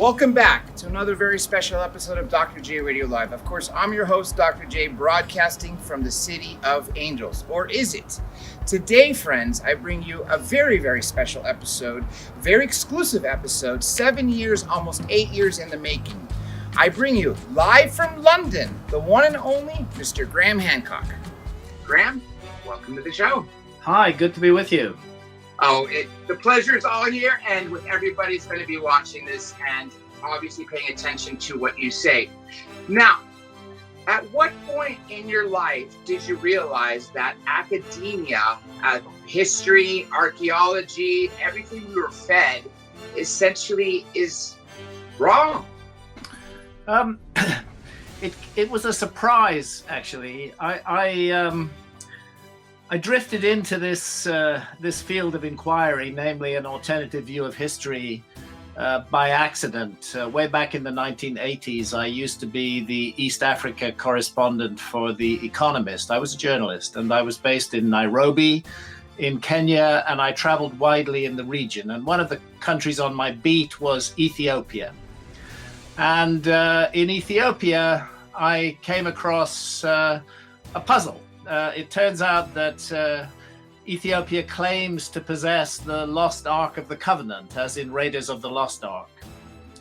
Welcome back to another very special episode of Dr. J Radio Live. Of course, I'm your host, Dr. J, broadcasting from the City of Angels. Or is it? Today, friends, I bring you a very, very special episode, very exclusive episode, 7 years, almost 8 years in the making. I bring you live from London, the one and only Mr. Graham Hancock. Graham, welcome to the show. Hi, good to be with you. Oh, the pleasure is all here, and with everybody who's going to be watching this and obviously paying attention to what you say. Now, at what point in your life did you realize that academia, history, archaeology, everything we were fed, essentially is wrong? It was a surprise, actually. I drifted into this field of inquiry, namely an alternative view of history, by accident. Way back in the 1980s, I used to be the East Africa correspondent for The Economist. I was a journalist, and I was based in Nairobi, in Kenya, and I traveled widely in the region. And one of the countries on my beat was Ethiopia. And in Ethiopia, I came across a puzzle. It turns out that Ethiopia claims to possess the lost Ark of the Covenant, as in Raiders of the Lost Ark.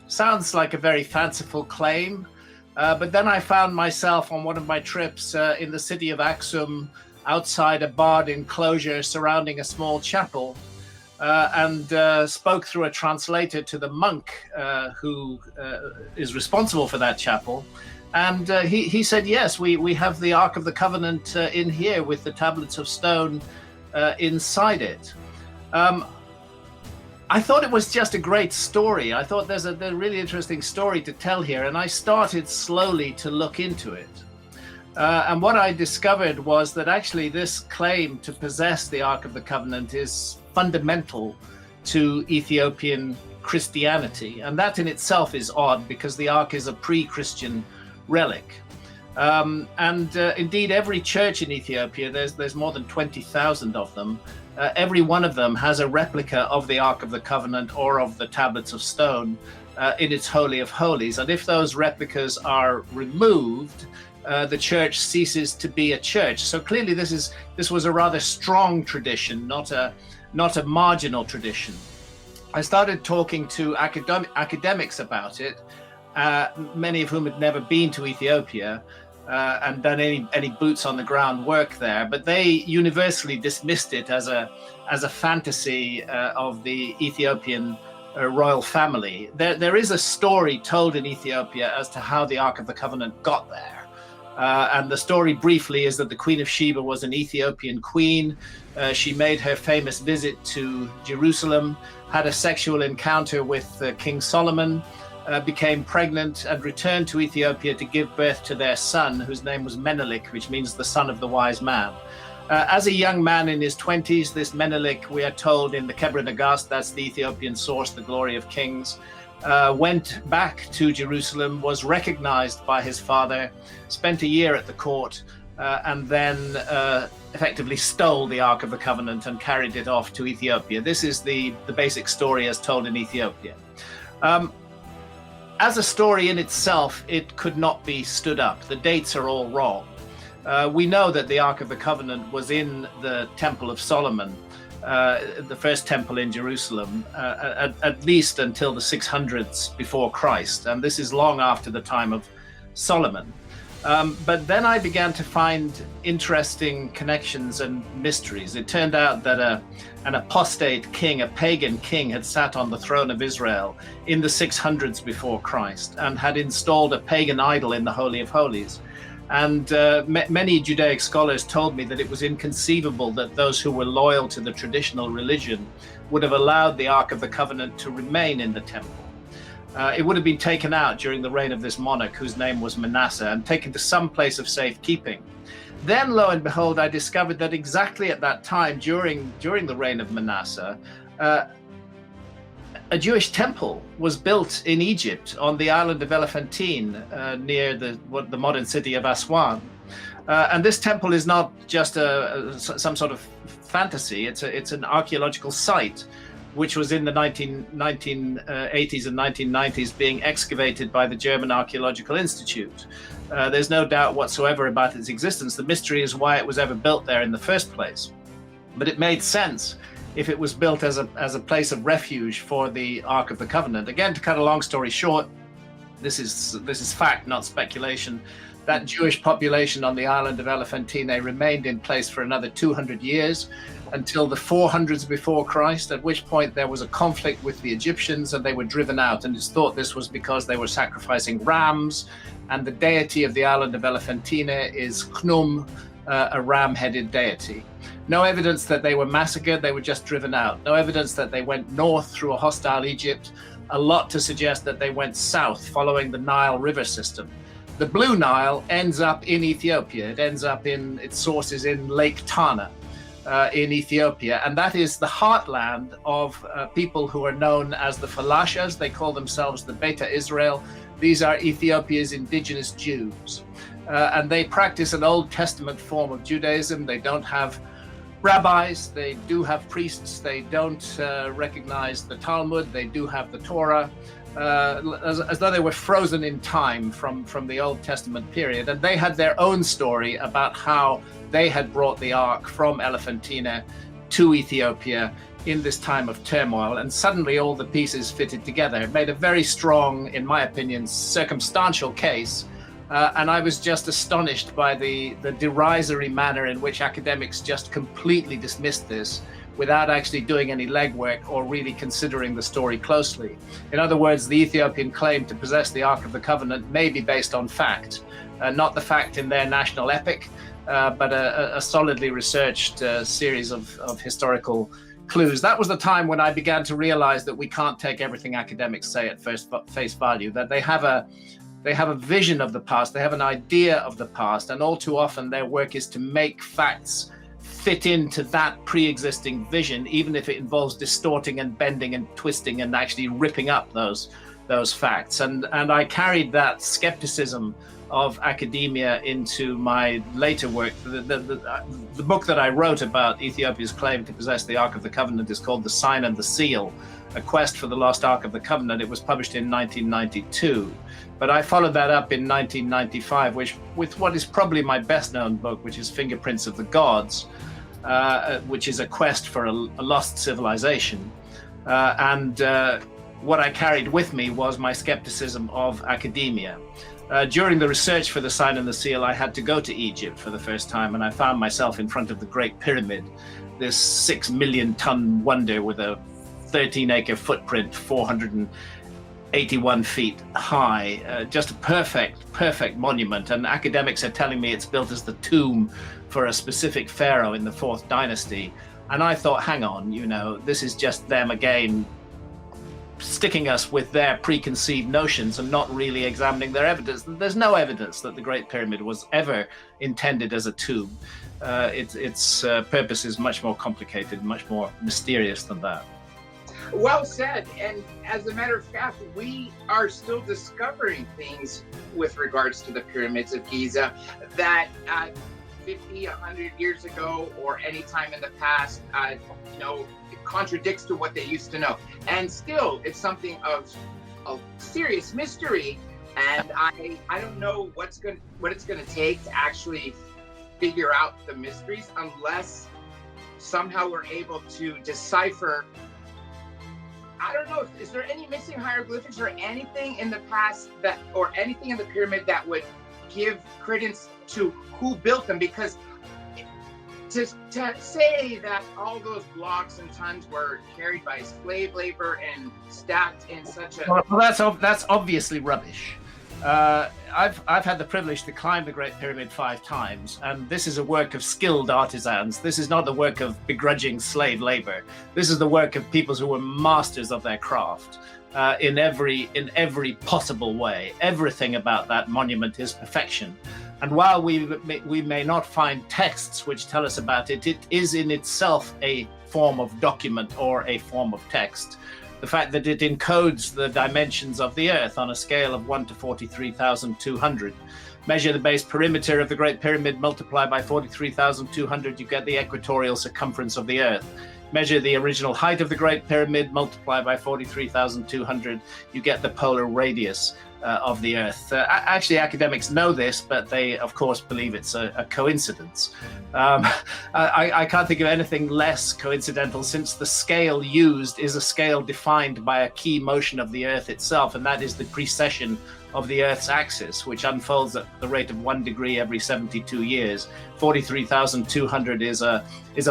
Sounds like a very fanciful claim, but then I found myself on one of my trips in the city of Aksum, outside a barred enclosure surrounding a small chapel, and spoke through a translator to the monk who is responsible for that chapel. And he said, yes, we have the Ark of the Covenant in here with the tablets of stone inside it. I thought it was just a great story. I thought there's a really interesting story to tell here, and I started slowly to look into it. And what I discovered was that actually this claim to possess the Ark of the Covenant is fundamental to Ethiopian Christianity. And that in itself is odd, because the Ark is a pre-Christian relic. Indeed, every church in Ethiopia, there's more than 20,000 of them. Every one of them has a replica of the Ark of the Covenant or of the tablets of stone in its Holy of Holies. And if those replicas are removed, the church ceases to be a church. So clearly this was a rather strong tradition, not a marginal tradition. I started talking to academics about it, many of whom had never been to Ethiopia and done any boots on the ground work there, but they universally dismissed it as a fantasy of the Ethiopian royal family. There is a story told in Ethiopia as to how the Ark of the Covenant got there. And the story briefly is that the Queen of Sheba was an Ethiopian queen. She made her famous visit to Jerusalem, had a sexual encounter with King Solomon, became pregnant, and returned to Ethiopia to give birth to their son, whose name was Menelik, which means the son of the wise man. As a young man in his 20s, this Menelik, we are told in the Kebra Nagast, that's the Ethiopian source, the Glory of Kings, went back to Jerusalem, was recognized by his father, spent a year at the court, and then effectively stole the Ark of the Covenant and carried it off to Ethiopia. This is the basic story as told in Ethiopia. As a story in itself, it could not be stood up. The dates are all wrong. We know that the Ark of the Covenant was in the Temple of Solomon, the first temple in Jerusalem, at least until the 600s before Christ. And this is long after the time of Solomon. But then I began to find interesting connections and mysteries. It turned out that an apostate king, a pagan king, had sat on the throne of Israel in the 600s before Christ and had installed a pagan idol in the Holy of Holies. And many Judaic scholars told me that it was inconceivable that those who were loyal to the traditional religion would have allowed the Ark of the Covenant to remain in the temple. It would have been taken out during the reign of this monarch, whose name was Manasseh, and taken to some place of safekeeping. Then, lo and behold, I discovered that exactly at that time, during the reign of Manasseh, a Jewish temple was built in Egypt on the island of Elephantine, near the modern city of Aswan. And this temple is not just some sort of fantasy. It's an archaeological site which was in the 1980s and 1990s being excavated by the German Archaeological Institute. There's no doubt whatsoever about its existence. The mystery is why it was ever built there in the first place. But it made sense if it was built as a place of refuge for the Ark of the Covenant. Again, to cut a long story short, this is fact, not speculation. That Jewish population on the island of Elephantine remained in place for another 200 years until the 400s before Christ, at which point there was a conflict with the Egyptians and they were driven out. And it's thought this was because they were sacrificing rams, and the deity of the island of Elephantine is Khnum, a ram-headed deity. No evidence that they were massacred, they were just driven out. No evidence that they went north through a hostile Egypt. A lot to suggest that they went south following the Nile River system. The Blue Nile ends up in Ethiopia. It ends up in its sources in Lake Tana in Ethiopia. And that is the heartland of people who are known as the Falashas. They call themselves the Beta Israel. These are Ethiopia's indigenous Jews. And they practice an Old Testament form of Judaism. They don't have rabbis, they do have priests, they don't recognize the Talmud, they do have the Torah, as though they were frozen in time from the Old Testament period. And they had their own story about how they had brought the Ark from Elephantine to Ethiopia in this time of turmoil, and suddenly all the pieces fitted together. It made a very strong, in my opinion, circumstantial case. And I was just astonished by the derisory manner in which academics just completely dismissed this without actually doing any legwork or really considering the story closely. In other words, the Ethiopian claim to possess the Ark of the Covenant may be based on fact, not the fact in their national epic, but a solidly researched series of historical clues. That was the time when I began to realize that we can't take everything academics say at face value, that they have a vision of the past, they have an idea of the past, and all too often their work is to make facts fit into that pre-existing vision, even if it involves distorting and bending and twisting and actually ripping up those facts. And I carried that skepticism of academia into my later work. The book that I wrote about Ethiopia's claim to possess the Ark of the Covenant is called The Sign and the Seal, A Quest for the Lost Ark of the Covenant. It was published in 1992. But I followed that up in 1995, with what is probably my best known book, which is Fingerprints of the Gods, which is a quest for a lost civilization. What I carried with me was my skepticism of academia. During the research for The Sign and the Seal, I had to go to Egypt for the first time, and I found myself in front of the Great Pyramid, this 6 million ton wonder with a 13-acre footprint, 481 feet high, just a perfect monument. And academics are telling me it's built as the tomb for a specific pharaoh in the 4th dynasty. And I thought, hang on, this is just them again, sticking us with their preconceived notions and not really examining their evidence. There's no evidence that the Great Pyramid was ever intended as a tomb. Its purpose is much more complicated, much more mysterious than that. Well said. And as a matter of fact, we are still discovering things with regards to the pyramids of Giza that 50, 100 years ago or any time in the past, it contradicts to what they used to know. And still, it's something of serious mystery. And I don't know what it's going to take to actually figure out the mysteries, unless somehow we're able to decipher. I don't know, is there any missing hieroglyphics or anything in the past or anything in the pyramid that would give credence to who built them? Because to say that all those blocks and tons were carried by slave labor and stacked in such a... Well, that's obviously rubbish. I've had the privilege to climb the Great Pyramid 5 times, and this is a work of skilled artisans. This is not the work of begrudging slave labor. This is the work of people who were masters of their craft in every possible way. Everything about that monument is perfection. And while we may not find texts which tell us about it, it is in itself a form of document or a form of text. The fact that it encodes the dimensions of the Earth on a scale of 1 to 43,200. Measure the base perimeter of the Great Pyramid, multiply by 43,200, you get the equatorial circumference of the Earth. measure the original height of the Great Pyramid, multiply by 43,200, you get the polar radius of the Earth. Actually, academics know this, but they, of course, believe it's a coincidence. I can't think of anything less coincidental, since the scale used is a scale defined by a key motion of the Earth itself, and that is the precession of the Earth's axis, which unfolds at the rate of 1 degree every 72 years. 43,200 is a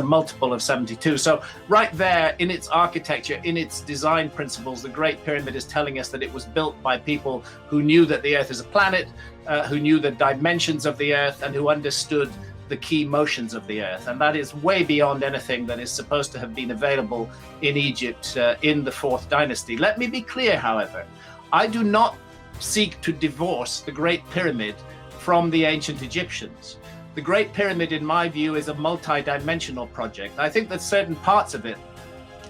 multiple of 72. So right there in its architecture, in its design principles, the Great Pyramid is telling us that it was built by people who knew that the Earth is a planet, who knew the dimensions of the Earth, and who understood the key motions of the Earth. And that is way beyond anything that is supposed to have been available in Egypt in the 4th dynasty. Let me be clear, however, I do not seek to divorce the Great Pyramid from the ancient Egyptians. The Great Pyramid, in my view, is a multi-dimensional project. I think that certain parts of it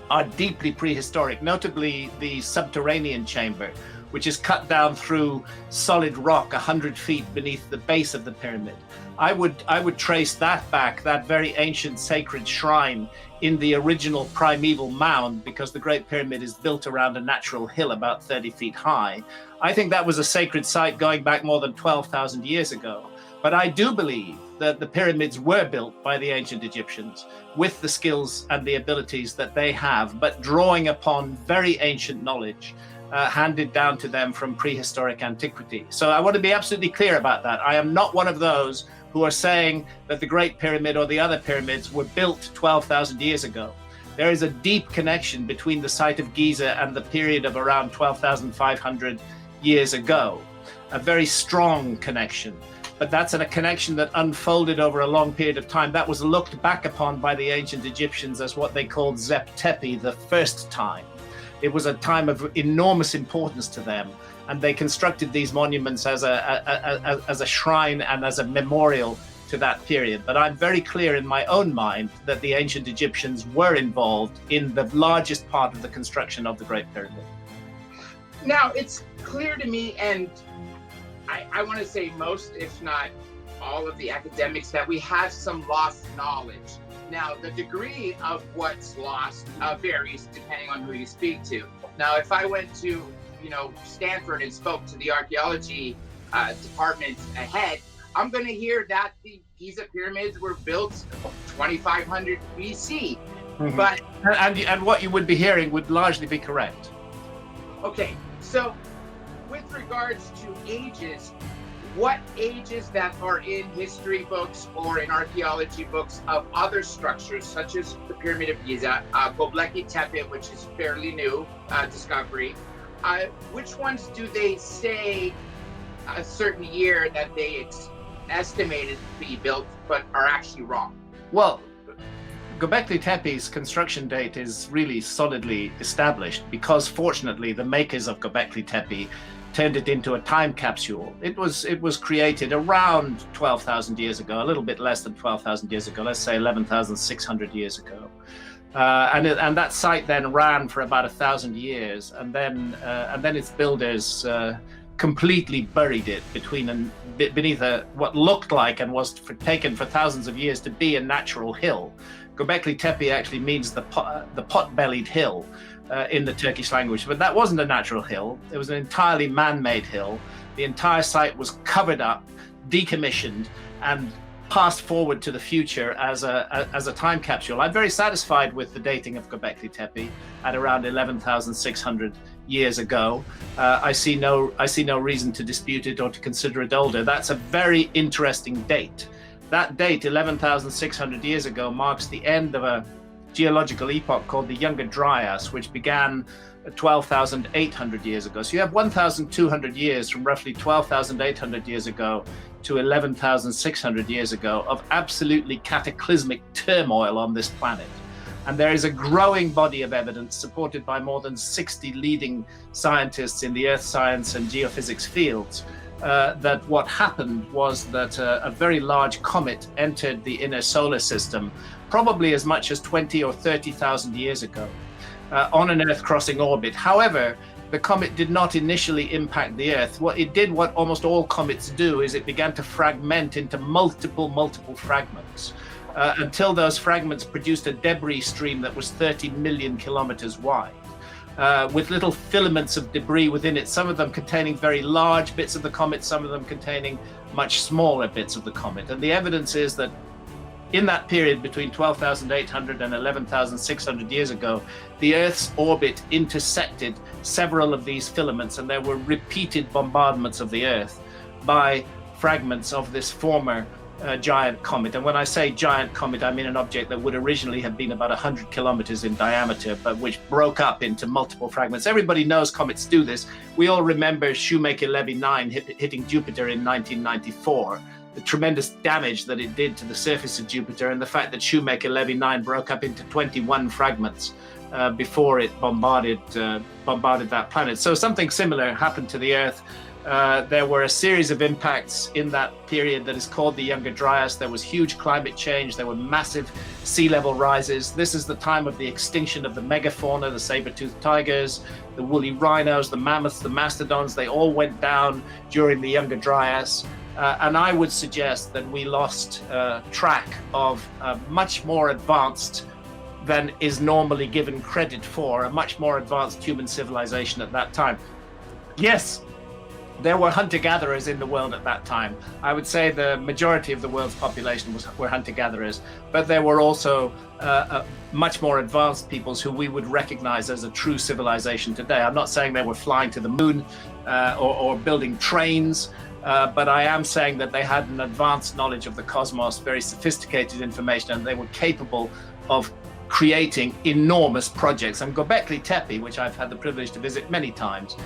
are deeply prehistoric, notably the subterranean chamber, which is cut down through solid rock 100 feet beneath the base of the pyramid. I would trace that back, that very ancient sacred shrine, in the original primeval mound, because the Great Pyramid is built around a natural hill about 30 feet high. I think that was a sacred site going back more than 12,000 years ago. But I do believe that the pyramids were built by the ancient Egyptians with the skills and the abilities that they have, but drawing upon very ancient knowledge handed down to them from prehistoric antiquity. So I want to be absolutely clear about that. I am not one of those who are saying that the Great Pyramid or the other pyramids were built 12,000 years ago. There is a deep connection between the site of Giza and the period of around 12,500 years ago, a very strong connection. But that's a connection that unfolded over a long period of time. That was looked back upon by the ancient Egyptians as what they called Tepe, the first time. It was a time of enormous importance to them, and they constructed these monuments as a shrine and as a memorial to that period. But I'm very clear in my own mind that the ancient Egyptians were involved in the largest part of the construction of the Great Pyramid. Now, it's clear to me, and I want to say most, if not all of the academics, that we have some lost knowledge. Now, the degree of what's lost varies depending on who you speak to. Now, if I went to, Stanford and spoke to the archaeology department ahead, I'm going to hear that the Giza pyramids were built 2500 BC. Mm-hmm. But and what you would be hearing would largely be correct. Okay, so with regards to ages, what ages that are in history books or in archaeology books of other structures, such as the Pyramid of Giza, Göbekli Tepe, which is fairly new discovery, which ones do they say a certain year that they estimated to be built, but are actually wrong? Well, Göbekli Tepe's construction date is really solidly established because, fortunately, the makers of Göbekli Tepe turned it into a time capsule. It was created around 12,000 years ago, a little bit less than 12,000 years ago, let's say 11,600 years ago. And that site then ran for about 1,000 years, and then its builders completely buried it beneath what looked like and was taken for thousands of years to be a natural hill. Göbekli Tepe actually means the pot-bellied hill in the Turkish language, but that wasn't a natural hill. It was an entirely man-made hill. The entire site was covered up, decommissioned, and passed forward to the future as a time capsule. I'm very satisfied with the dating of Göbekli Tepe at around 11,600 years ago. I see no reason to dispute it or to consider it older. That's a very interesting date. That date, 11,600 years ago, marks the end of a geological epoch called the Younger Dryas, which began 12,800 years ago. So you have 1,200 years from roughly 12,800 years ago to 11,600 years ago of absolutely cataclysmic turmoil on this planet. And there is a growing body of evidence supported by more than 60 leading scientists in the earth science and geophysics fields that what happened was that a very large comet entered the inner solar system probably as much as 20 or 30,000 years ago on an Earth-crossing orbit. However, the comet did not initially impact the Earth. What it did, what almost all comets do, is it began to fragment into multiple fragments. until those fragments produced a debris stream that was 30 million kilometers wide, with little filaments of debris within it, some of them containing very large bits of the comet, some of them containing much smaller bits of the comet. And the evidence is that in that period between 12,800 and 11,600 years ago, the Earth's orbit intersected several of these filaments, and there were repeated bombardments of the Earth by fragments of this former giant comet. And when I say giant comet, I mean an object that would originally have been about 100 kilometers in diameter, but which broke up into multiple fragments. Everybody knows comets do this. We all remember Shoemaker-Levy 9 hitting Jupiter in 1994. The tremendous damage that it did to the surface of Jupiter, and the fact that Shoemaker-Levy 9 broke up into 21 fragments before it bombarded that planet. So something similar happened to the Earth. There were a series of impacts in that period that is called the Younger Dryas. There was huge climate change. There were massive sea level rises. This is the time of the extinction of the megafauna, the saber-toothed tigers, the woolly rhinos, the mammoths, the mastodons. They all went down during the Younger Dryas. And I would suggest that we lost track of a much more advanced than is normally given credit for, a much more advanced human civilization at that time. Yes, there were hunter-gatherers in the world at that time. I would say the majority of the world's population were hunter-gatherers, but there were also much more advanced peoples who we would recognize as a true civilization today. I'm not saying they were flying to the moon or building trains, but I am saying that they had an advanced knowledge of the cosmos, very sophisticated information, and they were capable of creating enormous projects. And Göbekli Tepe, which I've had the privilege to visit many times,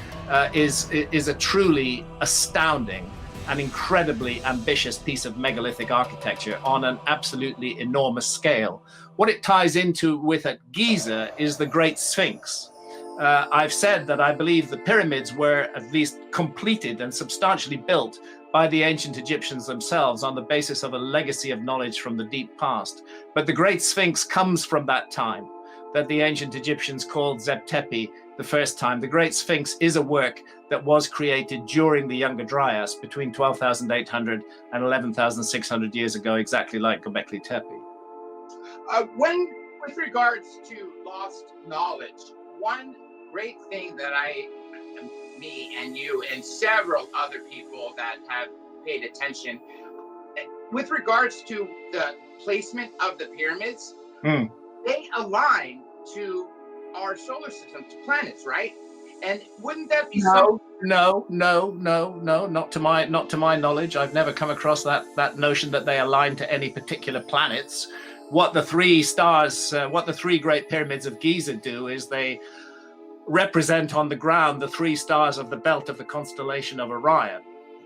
is a truly astounding and incredibly ambitious piece of megalithic architecture on an absolutely enormous scale. What it ties into with at Giza is the Great Sphinx. I've said that I believe the pyramids were at least completed and substantially built by the ancient Egyptians themselves on the basis of a legacy of knowledge from the deep past. But the Great Sphinx comes from that time that the ancient Egyptians called Zeb Tepe the first time. The Great Sphinx is a work that was created during the Younger Dryas between 12,800 and 11,600 years ago, exactly like Göbekli Tepe. With regards to lost knowledge, one great thing that me and you and several other people that have paid attention, with regards to the placement of the pyramids, they align to our solar system, to planets, right? And wouldn't that be No, not to my knowledge. I've never come across that notion that they align to any particular planets. What the three great pyramids of Giza do is they represent on the ground the three stars of the belt of the constellation of Orion.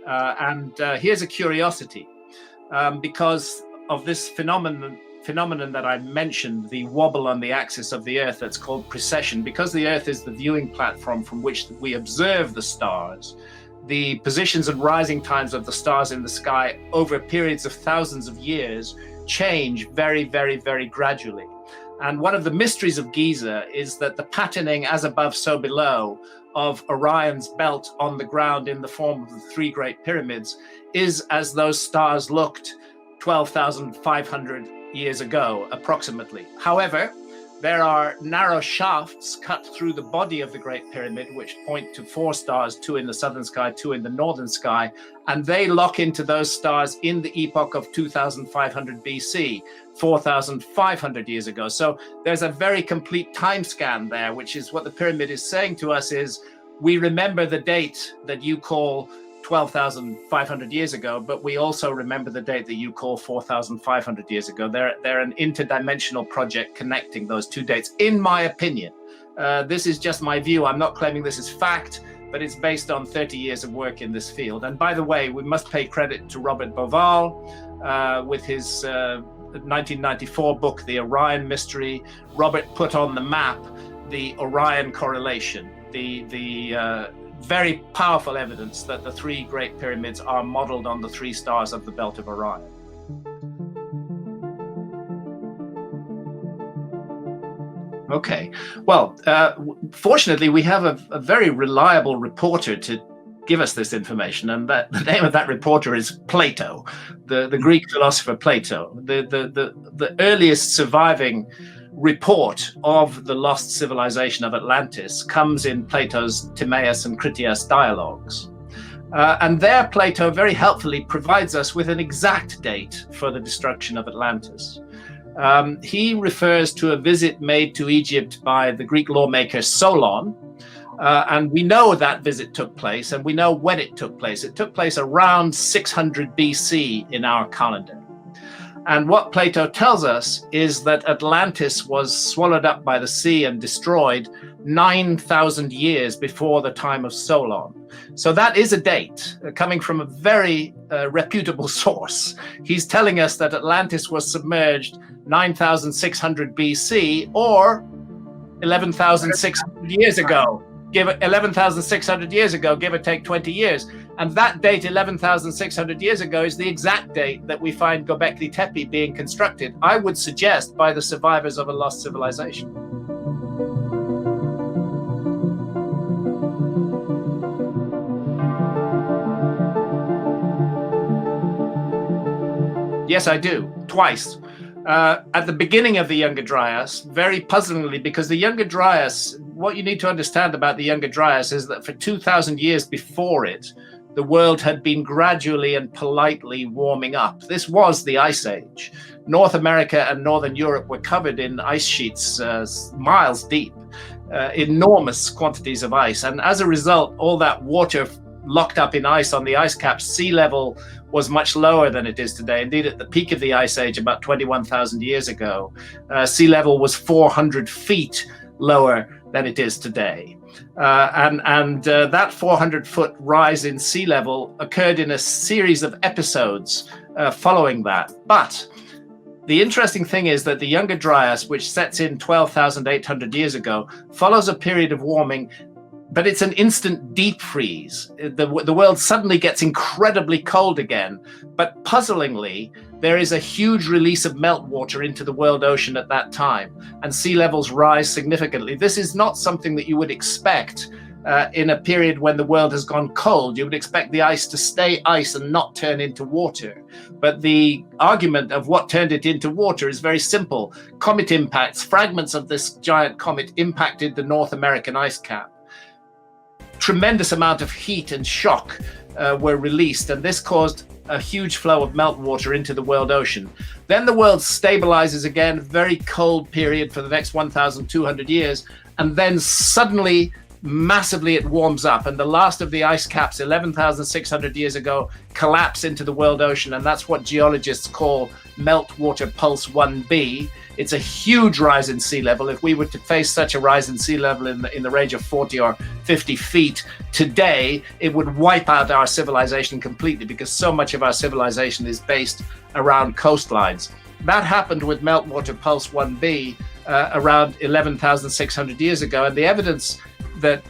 And here's a curiosity, because of this phenomenon that I mentioned, the wobble on the axis of the Earth that's called precession. Because the Earth is the viewing platform from which we observe the stars, the positions and rising times of the stars in the sky over periods of thousands of years change very, very, very gradually. And one of the mysteries of Giza is that the patterning as above, so below of Orion's belt on the ground in the form of the three great pyramids is as those stars looked 12,500 years ago, approximately. However, there are narrow shafts cut through the body of the Great Pyramid, which point to four stars, two in the southern sky, two in the northern sky, and they lock into those stars in the epoch of 2,500 BC, 4,500 years ago. So there's a very complete time scan there, which is what the pyramid is saying to us is, we remember the date that you call 12,500 years ago, but we also remember the date that you call 4,500 years ago. They're an interdimensional project connecting those two dates, in my opinion. This is just my view. I'm not claiming this is fact, but it's based on 30 years of work in this field. And by the way, we must pay credit to Robert Bauval with his 1994 book, The Orion Mystery. Robert put on the map the Orion correlation, the very powerful evidence that the three great pyramids are modeled on the three stars of the belt of Orion. Okay, well, fortunately, we have a very reliable reporter to give us this information, and that the name of that reporter is Plato, the Greek philosopher Plato. The earliest surviving report of the lost civilization of Atlantis comes in Plato's Timaeus and Critias dialogues. And there Plato very helpfully provides us with an exact date for the destruction of Atlantis. He refers to a visit made to Egypt by the Greek lawmaker Solon, and we know that visit took place, and we know when it took place. It took place around 600 BC in our calendar. And what Plato tells us is that Atlantis was swallowed up by the sea and destroyed 9,000 years before the time of Solon. So that is a date coming from a very reputable source. He's telling us that Atlantis was submerged 9,600 BC or 11,600 years ago. 11,600 years ago, give or take 20 years. And that date, 11,600 years ago, is the exact date that we find Göbekli Tepe being constructed, I would suggest, by the survivors of a lost civilization. Yes, I do, twice. At the beginning of the Younger Dryas, very puzzlingly, because the Younger Dryas, what you need to understand about the Younger Dryas is that for 2,000 years before it, the world had been gradually and politely warming up. This was the Ice Age. North America and Northern Europe were covered in ice sheets miles deep, enormous quantities of ice. And as a result, all that water locked up in ice on the ice caps, sea level was much lower than it is today. Indeed, at the peak of the Ice Age, about 21,000 years ago, sea level was 400 feet lower than it is today. And that 400-foot rise in sea level occurred in a series of episodes following that. But the interesting thing is that the Younger Dryas, which sets in 12,800 years ago, follows a period of warming, but it's an instant deep freeze. The world suddenly gets incredibly cold again. But puzzlingly, there is a huge release of meltwater into the world ocean at that time, and sea levels rise significantly. This is not something that you would expect in a period when the world has gone cold. You would expect the ice to stay ice and not turn into water. But the argument of what turned it into water is very simple. Comet impacts, fragments of this giant comet impacted the North American ice cap. Tremendous amount of heat and shock were released, and this caused a huge flow of meltwater into the world ocean. Then the world stabilizes again, very cold period for the next 1,200 years, and then suddenly, massively it warms up, and the last of the ice caps 11,600 years ago collapse into the world ocean, and that's what geologists call meltwater pulse 1b. It's a huge rise in sea level. If we were to face such a rise in sea level in the range of 40 or 50 feet today, it would wipe out our civilization completely, because so much of our civilization is based around coastlines. That happened with meltwater pulse 1b around 11,600 years ago, and the evidence that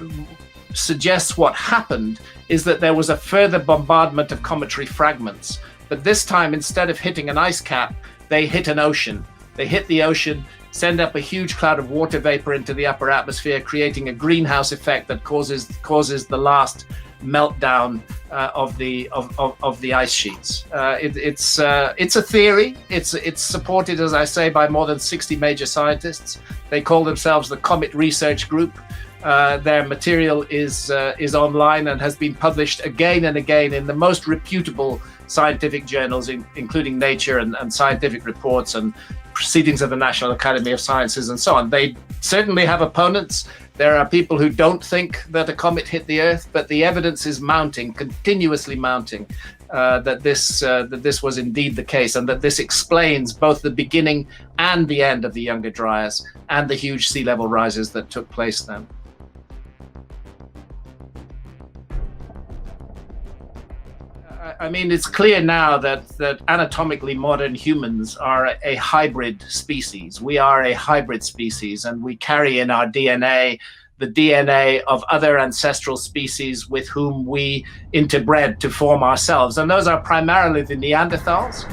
suggests what happened is that there was a further bombardment of cometary fragments. But this time, instead of hitting an ice cap, they hit an ocean. They hit the ocean, send up a huge cloud of water vapor into the upper atmosphere, creating a greenhouse effect that causes the last meltdown of the ice sheets. It's a theory. It's supported, as I say, by more than 60 major scientists. They call themselves the Comet Research Group. Their material is online and has been published again and again in the most reputable scientific journals, including Nature and Scientific Reports and Proceedings of the National Academy of Sciences and so on. They certainly have opponents. There are people who don't think that a comet hit the Earth, but the evidence is mounting, continuously mounting, that this was indeed the case, and that this explains both the beginning and the end of the Younger Dryas and the huge sea level rises that took place then. I mean, it's clear now that anatomically modern humans are a hybrid species. We are a hybrid species, and we carry in our DNA the DNA of other ancestral species with whom we interbred to form ourselves. And those are primarily the Neanderthals,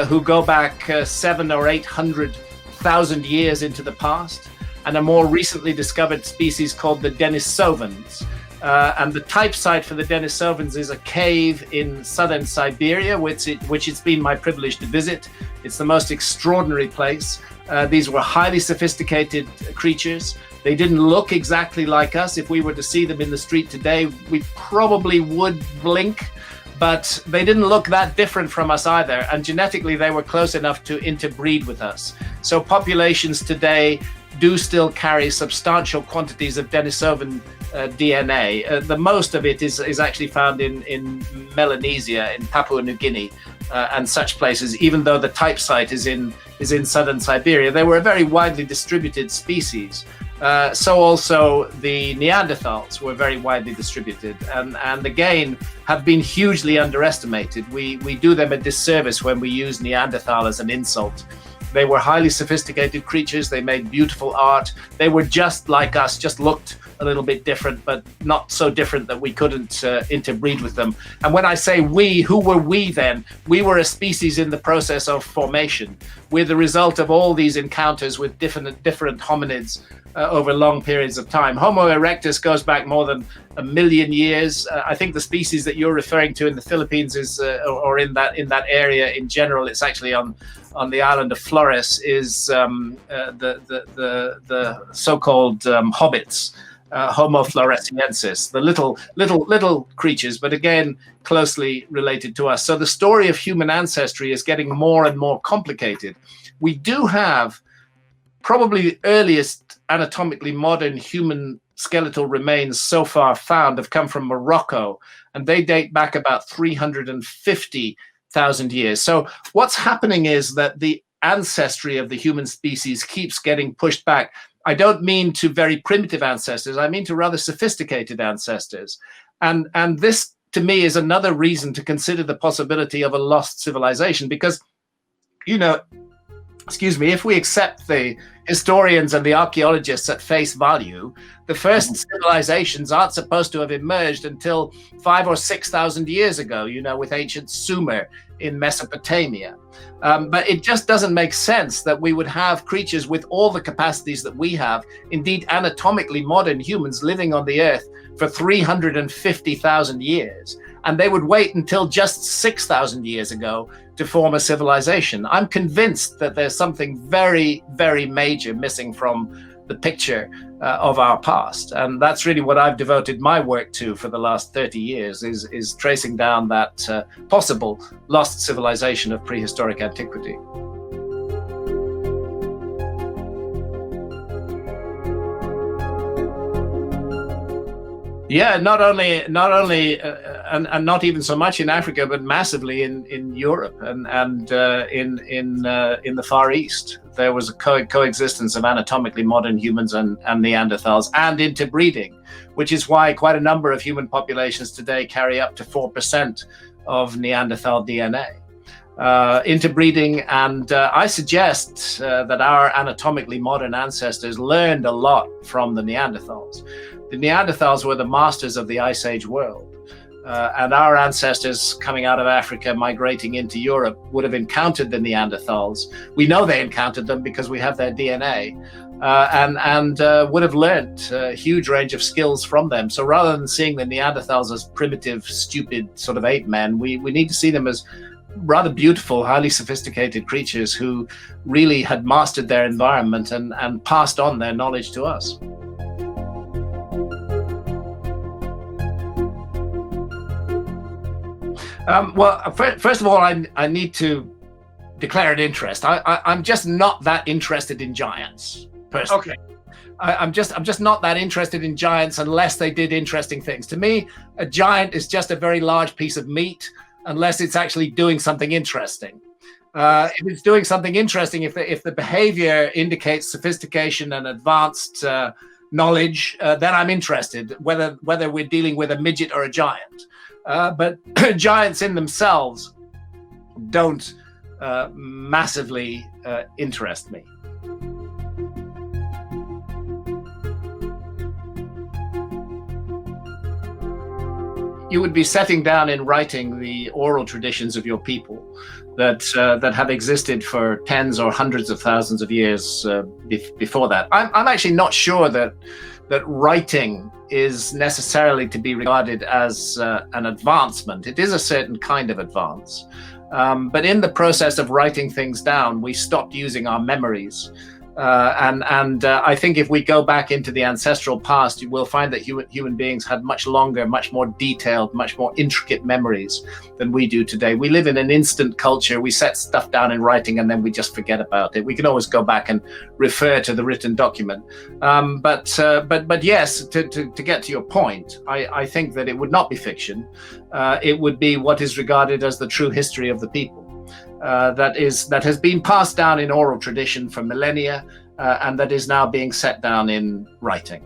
who go back 700,000 or 800,000 years into the past, and a more recently discovered species called the Denisovans, And the type site for the Denisovans is a cave in southern Siberia, which it's been my privilege to visit. It's the most extraordinary place. These were highly sophisticated creatures. They didn't look exactly like us. If we were to see them in the street today, we probably would blink, but they didn't look that different from us either. And genetically, they were close enough to interbreed with us. So populations today do still carry substantial quantities of Denisovan DNA. The most of it is actually found in Melanesia, in Papua New Guinea, and such places, even though the type site is in southern Siberia. They were a very widely distributed species. So also the Neanderthals were very widely distributed, and again have been hugely underestimated. We do them a disservice when we use Neanderthal as an insult. They were highly sophisticated creatures. They made beautiful art. They were just like us, just looked a little bit different, but not so different that we couldn't interbreed with them. And when I say we, who were we then? We were a species in the process of formation. We're the result of all these encounters with different hominids over long periods of time. Homo erectus goes back more than 1 million years. I think the species that you're referring to in the Philippines is, or in that area in general, it's actually on the island of Flores, is the so-called hobbits. Homo floresiensis, the little creatures, but again closely related to us. So the story of human ancestry is getting more and more complicated. We do have probably the earliest anatomically modern human skeletal remains so far found have come from Morocco, and they date back about 350,000 years. So what's happening is that the ancestry of the human species keeps getting pushed back. I don't mean to very primitive ancestors. I mean to rather sophisticated ancestors. And this, to me, is another reason to consider the possibility of a lost civilization. Because, if we accept the historians and the archaeologists at face value, the first civilizations aren't supposed to have emerged until 5,000 or 6,000 years ago, with ancient Sumer in Mesopotamia. But it just doesn't make sense that we would have creatures with all the capacities that we have, indeed anatomically modern humans living on the earth for 350,000 years, and they would wait until just 6,000 years ago to form a civilization. I'm convinced that there's something very, very major missing from the picture of our past, and that's really what I've devoted my work to for the last 30 years, is tracing down that possible lost civilization of prehistoric antiquity. Yeah, not only, and not even so much in Africa, but massively in Europe and in the Far East. There was a coexistence of anatomically modern humans and Neanderthals, and interbreeding, which is why quite a number of human populations today carry up to 4% of Neanderthal DNA. Interbreeding, and I suggest that our anatomically modern ancestors learned a lot from the Neanderthals. The Neanderthals were the masters of the Ice Age world, and our ancestors coming out of Africa, migrating into Europe, would have encountered the Neanderthals. We know they encountered them because we have their DNA, and would have learnt a huge range of skills from them. So rather than seeing the Neanderthals as primitive, stupid sort of ape men, we need to see them as rather beautiful, highly sophisticated creatures who really had mastered their environment and passed on their knowledge to us. First of all, I need to declare an interest. I'm just not that interested in giants, personally. Okay. I'm just not that interested in giants unless they did interesting things. To me, a giant is just a very large piece of meat, unless it's actually doing something interesting. If it's doing something interesting, if the behavior indicates sophistication and advanced knowledge, then I'm interested, whether we're dealing with a midget or a giant. But giants in themselves don't massively interest me. You would be setting down in writing the oral traditions of your people. that have existed for tens or hundreds of thousands of years before that. I'm actually not sure that writing is necessarily to be regarded as an advancement. It is a certain kind of advance. But in the process of writing things down, we stopped using our memories. And I think if we go back into the ancestral past, you will find that human beings had much longer, much more detailed, much more intricate memories than we do today. We live in an instant culture. We set stuff down in writing and then we just forget about it. We can always go back and refer to the written document. But yes, to get to your point, I think that it would not be fiction. It would be what is regarded as the true history of the people. That has been passed down in oral tradition for millennia, and that is now being set down in writing.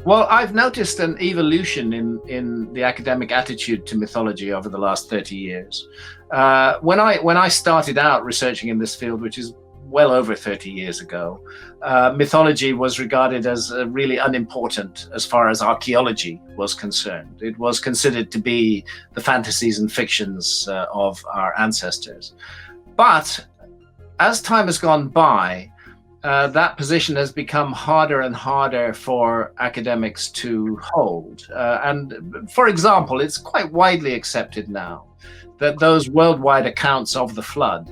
Well, I've noticed an evolution in the academic attitude to mythology over the last 30 years. When I started out researching in this field, which is well over 30 years ago, mythology was regarded as really unimportant as far as archaeology was concerned. It was considered to be the fantasies and fictions of our ancestors. But as time has gone by, that position has become harder and harder for academics to hold. And for example, it's quite widely accepted now that those worldwide accounts of the flood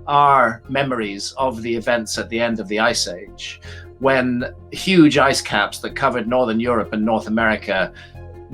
are memories of the events at the end of the Ice Age, when huge ice caps that covered Northern Europe and North America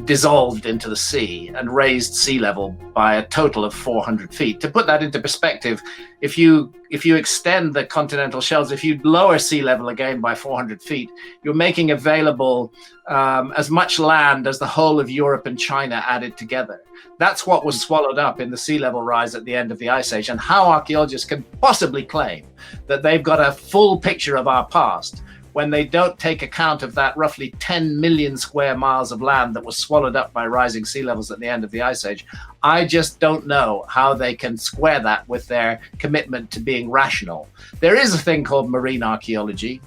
dissolved into the sea and raised sea level by a total of 400 feet. To put that into perspective, if you extend the continental shelves, if you lower sea level again by 400 feet, you're making available as much land as the whole of Europe and China added together. That's what was swallowed up in the sea level rise at the end of the Ice Age. And how archaeologists can possibly claim that they've got a full picture of our past when they don't take account of that roughly 10 million square miles of land that was swallowed up by rising sea levels at the end of the Ice Age. I just don't know how they can square that with their commitment to being rational. There is a thing called marine archaeology,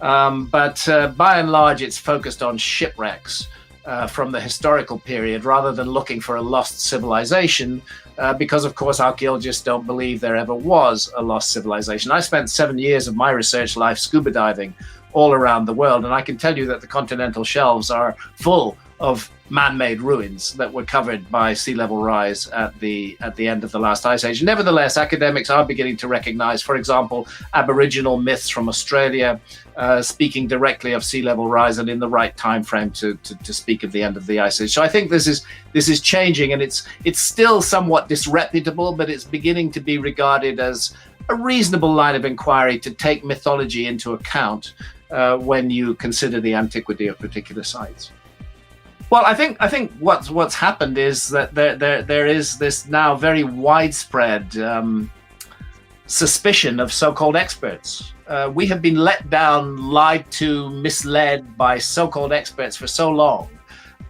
but by and large, it's focused on shipwrecks from the historical period rather than looking for a lost civilization, because of course archaeologists don't believe there ever was a lost civilization. I spent 7 years of my research life scuba diving all around the world, and I can tell you that the continental shelves are full of man-made ruins that were covered by sea level rise at the end of the last ice age. Nevertheless, academics are beginning to recognize, for example, Aboriginal myths from Australia, speaking directly of sea level rise and in the right time frame to speak of the end of the ice age. So I think this is changing, and it's still somewhat disreputable, but it's beginning to be regarded as a reasonable line of inquiry to take mythology into account when you consider the antiquity of particular sites. Well, I think what's happened is that there is this now very widespread suspicion of so-called experts. We have been let down, lied to, misled by so-called experts for so long.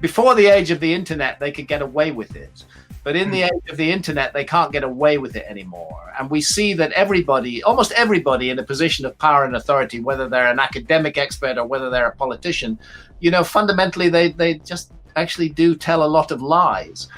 Before the age of the internet, they could get away with it. But in the age of the internet, they can't get away with it anymore. And we see that almost everybody in a position of power and authority, whether they're an academic expert or whether they're a politician, fundamentally they just actually do tell a lot of lies.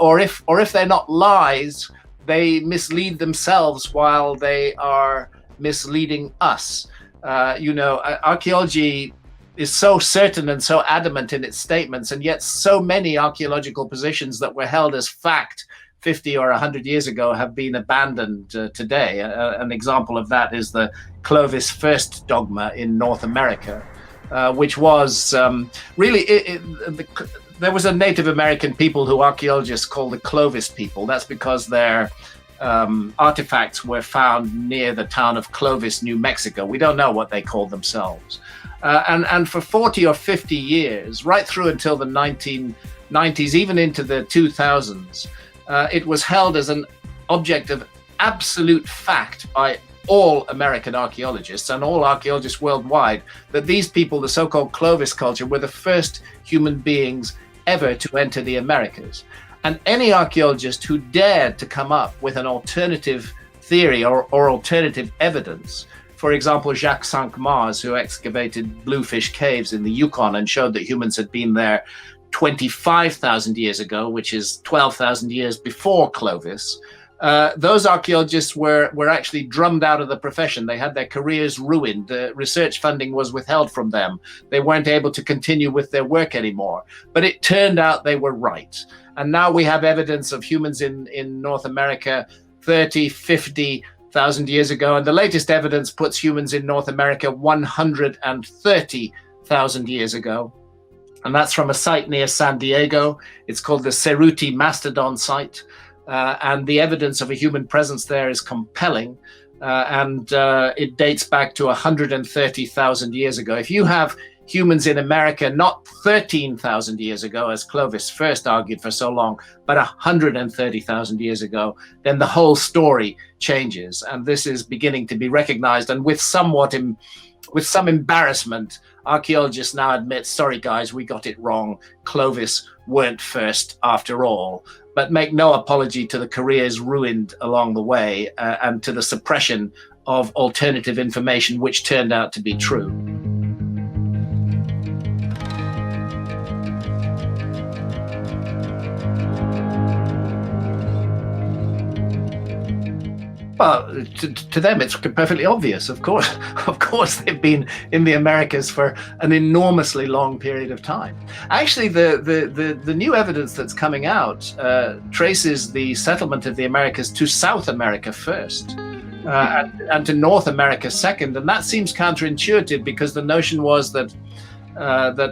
Or if they're not lies, they mislead themselves while they are misleading us. Archaeology is so certain and so adamant in its statements, and yet so many archaeological positions that were held as fact 50 or 100 years ago have been abandoned today. An example of that is the Clovis first dogma in North America, which was there was a Native American people who archaeologists call the Clovis people. That's because their artifacts were found near the town of Clovis, New Mexico. We don't know what they called themselves. And for 40 or 50 years, right through until the 1990s, even into the 2000s, it was held as an object of absolute fact by all American archaeologists and all archaeologists worldwide that these people, the so-called Clovis culture, were the first human beings ever to enter the Americas. And any archaeologist who dared to come up with an alternative theory or alternative evidence for example, Jacques Cinq-Mars, who excavated Bluefish Caves in the Yukon and showed that humans had been there 25,000 years ago, which is 12,000 years before Clovis. Those archaeologists were actually drummed out of the profession. They had their careers ruined. Research funding was withheld from them. They weren't able to continue with their work anymore. But it turned out they were right. And now we have evidence of humans in North America 30, 50,000 years ago. And the latest evidence puts humans in North America 130,000 years ago. And that's from a site near San Diego. It's called the Cerruti Mastodon site. And the evidence of a human presence there is compelling. And it dates back to 130,000 years ago. If you have humans in America, not 13,000 years ago, as Clovis first argued for so long, but 130,000 years ago, then the whole story changes. And this is beginning to be recognized. And with some embarrassment, archaeologists now admit, sorry guys, we got it wrong. Clovis weren't first after all. But make no apology to the careers ruined along the way and to the suppression of alternative information, which turned out to be true. Well, to them, it's perfectly obvious. Of course, they've been in the Americas for an enormously long period of time. Actually, the new evidence that's coming out traces the settlement of the Americas to South America first, and to North America second. And that seems counterintuitive, because the notion was that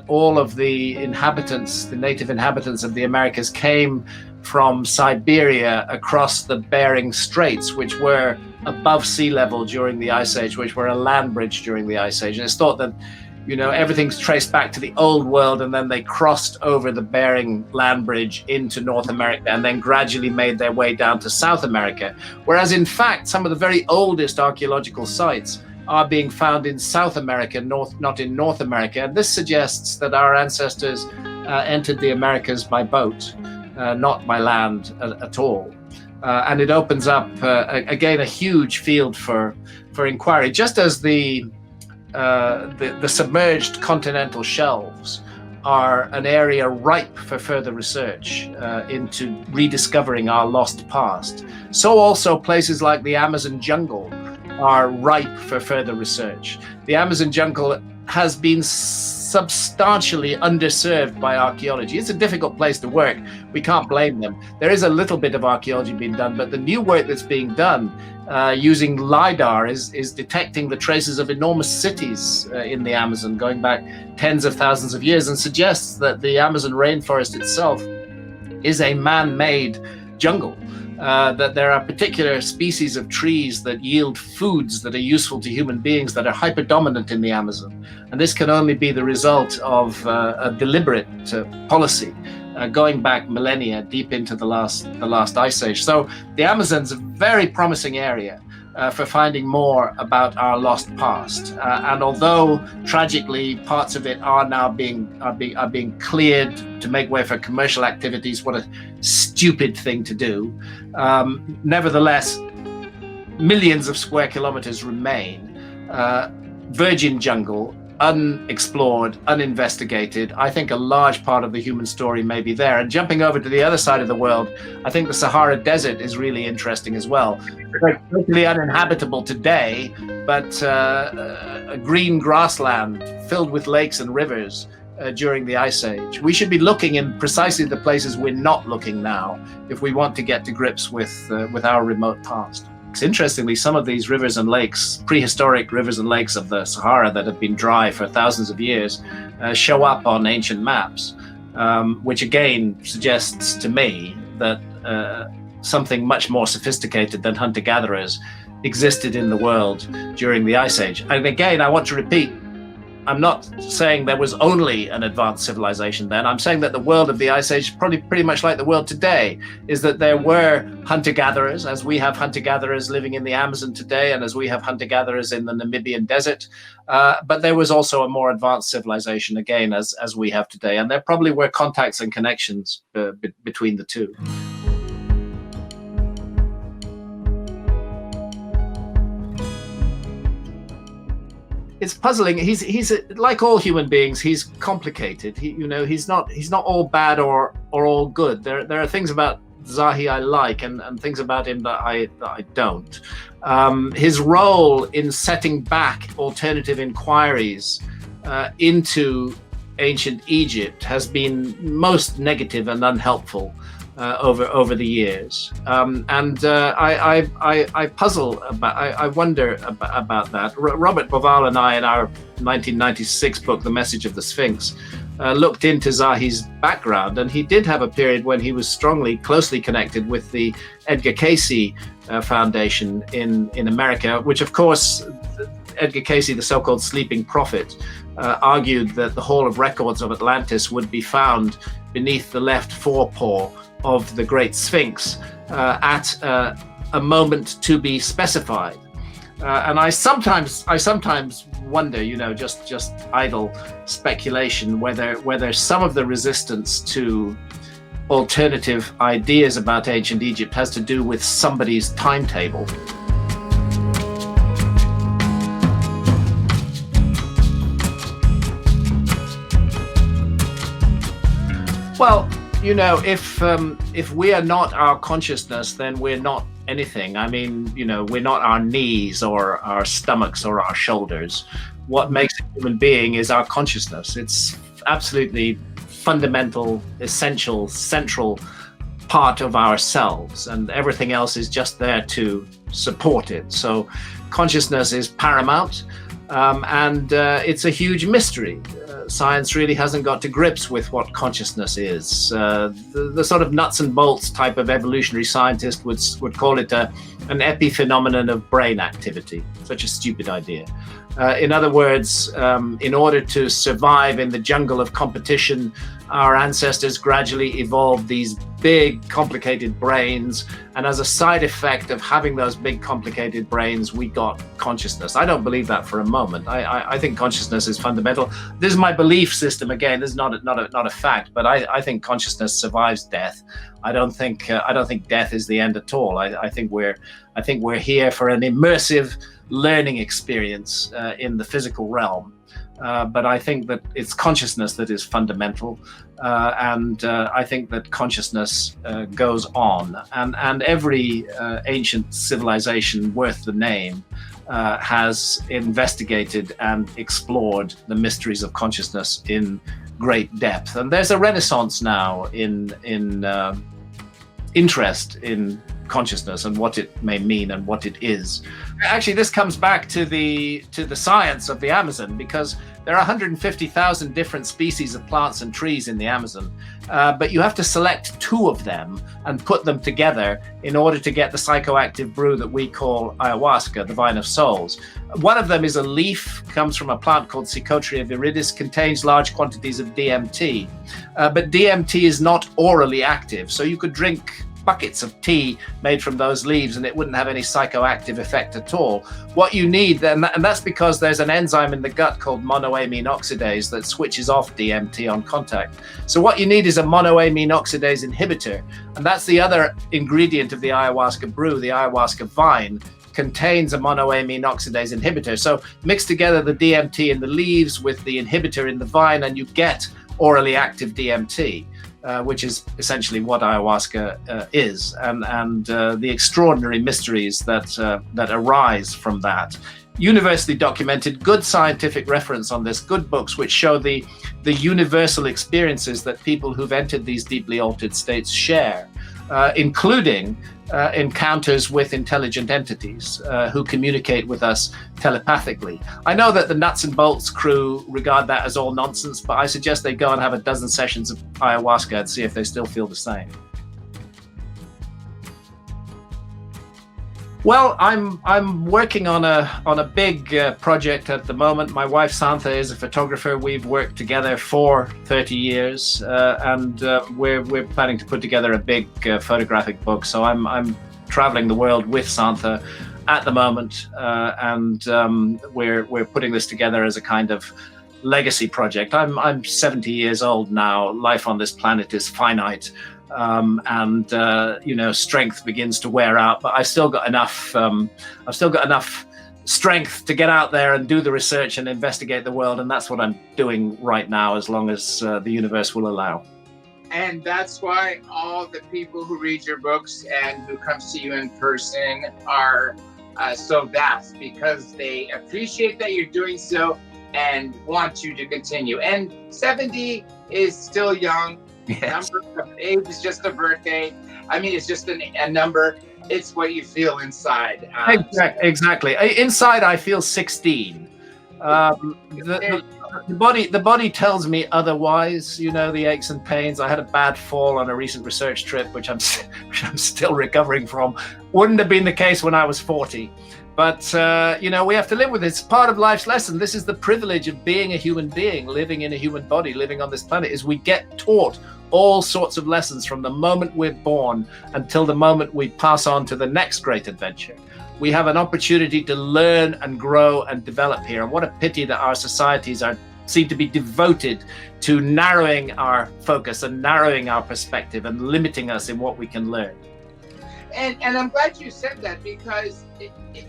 all of the inhabitants, the native inhabitants of the Americas, came from Siberia across the Bering Straits, which were above sea level during the Ice Age, which were a land bridge during the Ice Age. And it's thought that, everything's traced back to the old world, and then they crossed over the Bering land bridge into North America and then gradually made their way down to South America. Whereas in fact, some of the very oldest archaeological sites are being found in South America, not in North America. And this suggests that our ancestors entered the Americas by boat. Not by land at all. And it opens up, again, a huge field for inquiry. Just as the submerged continental shelves are an area ripe for further research into rediscovering our lost past, so also places like the Amazon jungle are ripe for further research. The Amazon jungle has been substantially underserved by archaeology. It's a difficult place to work. We can't blame them. There is a little bit of archaeology being done, but the new work that's being done using LiDAR is detecting the traces of enormous cities in the Amazon going back tens of thousands of years, and suggests that the Amazon rainforest itself is a man-made jungle. That there are particular species of trees that yield foods that are useful to human beings that are hyperdominant in the Amazon. And this can only be the result of a deliberate policy going back millennia, deep into the last Ice Age. So the Amazon's a very promising area for finding more about our lost past. And although tragically parts of it are now being cleared to make way for commercial activities, what a stupid thing to do. Nevertheless, millions of square kilometers remain. Virgin jungle, unexplored, uninvestigated. I think a large part of the human story may be there. And jumping over to the other side of the world, I think the Sahara Desert is really interesting as well. It's totally uninhabitable today, but a green grassland filled with lakes and rivers during the Ice Age. We should be looking in precisely the places we're not looking now if we want to get to grips with our remote past. Interestingly, some of these rivers and lakes, prehistoric rivers and lakes of the Sahara that have been dry for thousands of years, show up on ancient maps, which again suggests to me that something much more sophisticated than hunter-gatherers existed in the world during the Ice Age. And again, I want to repeat, I'm not saying there was only an advanced civilization then. I'm saying that the world of the Ice Age, probably pretty much like the world today, is that there were hunter-gatherers, as we have hunter-gatherers living in the Amazon today, and as we have hunter-gatherers in the Namibian desert. But there was also a more advanced civilization, again, as we have today. And there probably were contacts and connections between the two. it's puzzling. He's like all human beings. He's complicated. He's not all bad or all good. There are things about Zahi I like, and things about him that I don't. His role in setting back alternative inquiries into ancient Egypt has been most negative and unhelpful over the years, and I puzzle about. I wonder about that. Robert Boval and I, in our 1996 book, The Message of the Sphinx, looked into Zahi's background, and he did have a period when he was closely connected with the Edgar Cayce Foundation in America, which, of course, Edgar Cayce, the so-called sleeping prophet, argued that the Hall of Records of Atlantis would be found beneath the left forepaw of the Great Sphinx at a moment to be specified. And I sometimes wonder, just idle speculation, whether some of the resistance to alternative ideas about ancient Egypt has to do with somebody's timetable. Well, if we are not our consciousness, then we're not anything. I mean, we're not our knees or our stomachs or our shoulders. What makes a human being is our consciousness. It's absolutely fundamental, essential, central part of ourselves, and everything else is just there to support it. So consciousness is paramount, and it's a huge mystery. Science really hasn't got to grips with what consciousness is. The sort of nuts and bolts type of evolutionary scientist would call it an epiphenomenon of brain activity. Such a stupid idea. In other words, in order to survive in the jungle of competition, our ancestors gradually evolved these big, complicated brains, and as a side effect of having those big, complicated brains, we got consciousness. I don't believe that for a moment. I think consciousness is fundamental. This is my belief system. Again, this is not a fact, but I think consciousness survives death. I don't think death is the end at all. I think we're here for an immersive learning experience in the physical realm. But I think that it's consciousness that is fundamental, and I think that consciousness goes on, and every ancient civilization worth the name has investigated and explored the mysteries of consciousness in great depth. And there's a renaissance now in interest in consciousness and what it may mean and what it is. Actually, this comes back to the science of the Amazon, because there are 150,000 different species of plants and trees in the Amazon, but you have to select 2 of them and put them together in order to get the psychoactive brew that we call ayahuasca, the vine of souls. One of them is a leaf, comes from a plant called Psychotria viridis, contains large quantities of DMT, but DMT is not orally active, so you could drink buckets of tea made from those leaves and it wouldn't have any psychoactive effect at all. What you need then, and that's because there's an enzyme in the gut called monoamine oxidase that switches off DMT on contact. So what you need is a monoamine oxidase inhibitor, and that's the other ingredient of the ayahuasca brew. The ayahuasca vine contains a monoamine oxidase inhibitor. So mix together the DMT in the leaves with the inhibitor in the vine and you get orally active DMT. Which is essentially what ayahuasca is, and the extraordinary mysteries that arise from that. Universally documented, good scientific reference on this, good books which show the universal experiences that people who've entered these deeply altered states share, including encounters with intelligent entities who communicate with us telepathically. I know that the nuts and bolts crew regard that as all nonsense, but I suggest they go and have a dozen sessions of ayahuasca and see if they still feel the same. Well, I'm working on a big project at the moment. My wife Santha is a photographer. We've worked together for 30 years, and we're planning to put together a big photographic book. So I'm traveling the world with Santha at the moment, and we're putting this together as a kind of legacy project. I'm 70 years old now. Life on this planet is finite. And strength begins to wear out, but I've still got enough strength to get out there and do the research and investigate the world. And that's what I'm doing right now, as long as the universe will allow. And that's why all the people who read your books and who come see you in person are so vast, because they appreciate that you're doing so and want you to continue. And 70 is still young. Yes. Number of age is just a birthday. I mean, it's just a number. It's what you feel inside. Exactly. Inside, I feel 16. The body tells me otherwise. You know, the aches and pains. I had a bad fall on a recent research trip, which I'm still recovering from. Wouldn't have been the case when I was 40. But, you know, we have to live with it. It's part of life's lesson. This is the privilege of being a human being, living in a human body, living on this planet, is we get taught all sorts of lessons from the moment we're born until the moment we pass on to the next great adventure. We have an opportunity to learn and grow and develop here. And what a pity that our societies seem to be devoted to narrowing our focus and narrowing our perspective and limiting us in what we can learn. And I'm glad you said that, because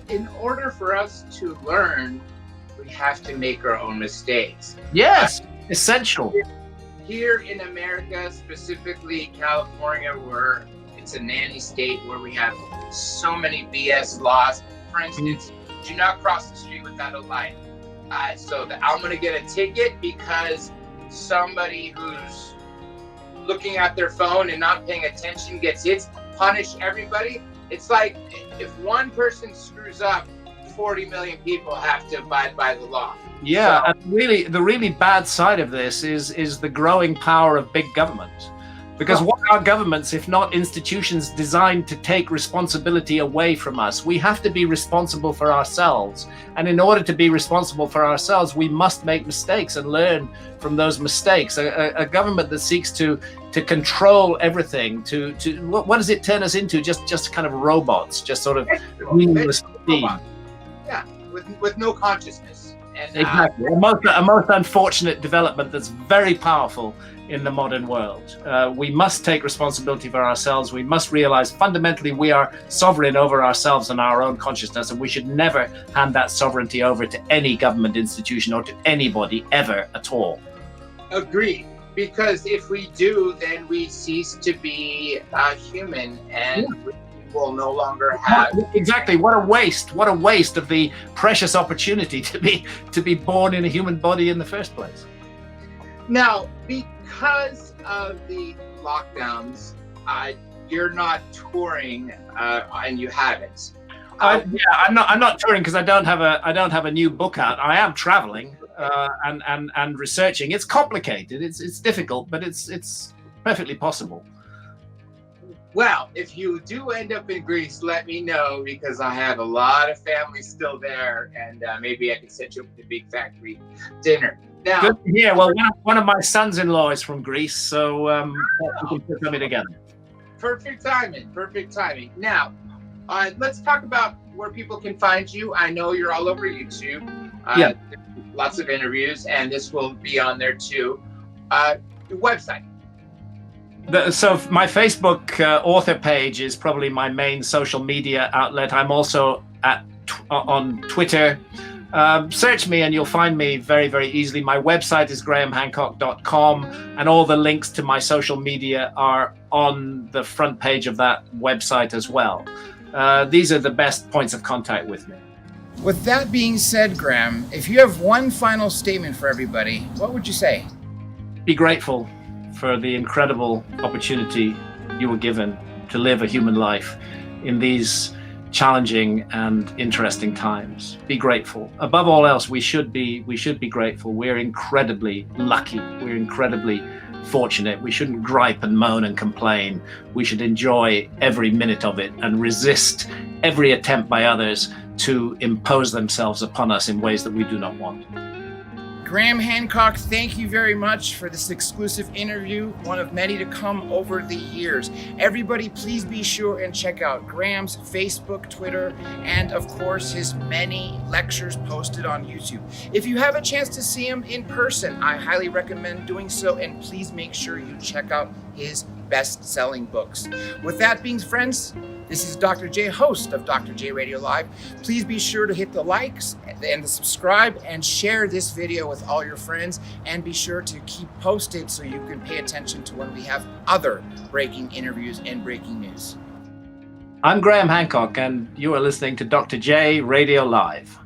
in order for us to learn, we have to make our own mistakes. Yes, essential. Here in America, specifically California, where it's a nanny state, where we have so many BS laws. For instance, do not cross the street without a light. So I'm going to get a ticket because somebody who's looking at their phone and not paying attention gets hit. Punish everybody. It's like if one person screws up, 40 million people have to abide by the law. Yeah, so, and really, the really bad side of this is the growing power of big government. Because what are governments if not institutions designed to take responsibility away from us? We have to be responsible for ourselves. And in order to be responsible for ourselves, we must make mistakes and learn from those mistakes. A government that seeks to control everything, what does it turn us into? Just kind of robots, just sort of meaningless beings. Yeah, with no consciousness. And, exactly. A most unfortunate development that's very powerful in the modern world. We must take responsibility for ourselves. We must realize fundamentally we are sovereign over ourselves and our own consciousness, and we should never hand that sovereignty over to any government institution or to anybody ever at all. Agreed. Because if we do, then we cease to be human, and we will no longer have. Exactly. What a waste of the precious opportunity to be born in a human body in the first place. Now, because of the lockdowns, you're not touring, and you haven't. I'm not touring because I don't have a new book out. I am traveling and researching. It's complicated. It's difficult, but it's perfectly possible. Well, if you do end up in Greece, let me know, because I have a lot of family still there, and maybe I can set you up with a big factory dinner. Now, good to hear. Well, one of my sons-in-law is from Greece, so we can put something together. Perfect timing. Now, let's talk about where people can find you. I know you're all over YouTube. Yeah. Lots of interviews, and this will be on there too. Your website. So my Facebook author page is probably my main social media outlet. I'm also on Twitter. Search me and you'll find me very, very easily. My website is grahamhancock.com, and all the links to my social media are on the front page of that website as well. These are the best points of contact with me. With that being said, Graham, if you have one final statement for everybody, what would you say? Be grateful for the incredible opportunity you were given to live a human life in these challenging and interesting times. Be grateful. Above all else, we should be grateful. We're incredibly lucky. We're incredibly fortunate. We shouldn't gripe and moan and complain. We should enjoy every minute of it and resist every attempt by others to impose themselves upon us in ways that we do not want. Graham Hancock, thank you very much for this exclusive interview, one of many to come over the years. Everybody, please be sure and check out Graham's Facebook, Twitter, and of course his many lectures posted on YouTube. If you have a chance to see him in person, I highly recommend doing so, and please make sure you check out his best-selling books. With that being, friends, This is Dr. J, host of Dr. J Radio Live. Please be sure to hit the likes and the subscribe and share this video with all your friends, and be sure to keep posted so you can pay attention to when we have other breaking interviews and breaking news. I'm Graham Hancock, and you are listening to Dr. J Radio Live.